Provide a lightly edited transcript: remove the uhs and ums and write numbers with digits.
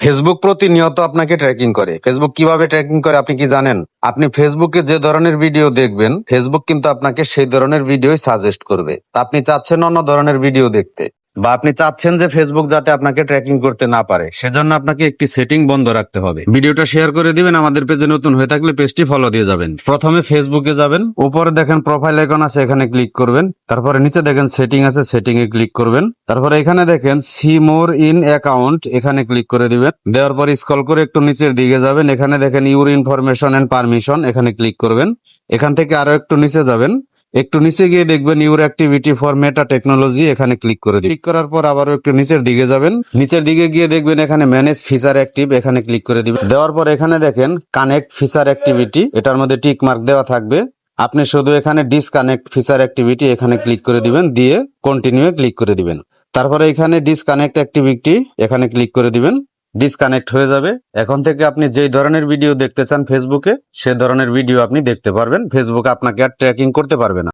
Facebook প্রতিনিয়ত আপনাকে tracking করে। ফেসবুক কিভাবে ট্র্যাকিং করে আপনি কি জানেন? আপনি ফেসবুকে যে ধরনের ভিডিও দেখবেন, ফেসবুক কিন্তু আপনাকে সেই ধরনের ভিডিওই সাজেস্ট করবে। তা আপনি চাচ্ছেন অন্য ধরনের ভিডিও দেখতে, বা আপনি চাচ্ছেন যে ফেসবুক যাতে আপনাকে ট্র্যাকিং করতে না পারে, সেজন্য আপনাকে একটি সেটিং বন্ধ রাখতে হবে। ভিডিওটা শেয়ার করে দিবেন, আমাদের পেজে নতুন হয়ে থাকলে পেজটি ফলো দিয়ে যাবেন। প্রথমে ফেসবুকে যাবেন, উপরে দেখেন প্রোফাইল আইকন আছে, এখানে ক্লিক করবেন। তারপরে নিচে দেখেন সেটিং আছে, সেটিং এ ক্লিক করবেন। তারপরে এখানে দেখেন সি মোর ইন অ্যাকাউন্ট, এখানে ক্লিক করে দিবেন। দেওয়ার পর স্ক্রল করে একটু নিচের দিকে যাবেন, এখানে দেখেন ইউর ইনফরমেশন এন্ড পারমিশন, এখানে ক্লিক করবেন। এখান থেকে আরো একটু নিচে যাবেন, একটু নিচে গিয়ে দেখবেন your activity for meta technology, এখানে ক্লিক করে দিন। ক্লিক করার পর আবারও একটু নিচের দিকে যাবেন, নিচের দিকে গিয়ে দেখবেন এখানে ম্যানেজ ফিচার অ্যাক্টিভ, এখানে ক্লিক করে দিবেন। দেওয়ার পর এখানে দেখেন কানেক্ট ফিচার অ্যাক্টিভিটি, এটার মধ্যে টিক মার্ক দেওয়া থাকবে। আপনি শুধু এখানে ডিসকানেক্ট ফিচার অ্যাক্টিভিটি এখানে ক্লিক করে দিবেন, দিয়ে কন্টিনিউ ক্লিক করে দিবেন। তারপরে এখানে ডিসকানেক্ট অ্যাক্টিভিটি এখানে ক্লিক করে দিবেন, ডিসকানেক্ট হয়ে যাবে। এখন থেকে আপনি যেই ধরনের ভিডিও দেখতে চান ফেসবুকে, সে ধরনের ভিডিও আপনি দেখতে পারবেন। ফেসবুক আপনাকে আর ট্র্যাকিং করতে পারবে না।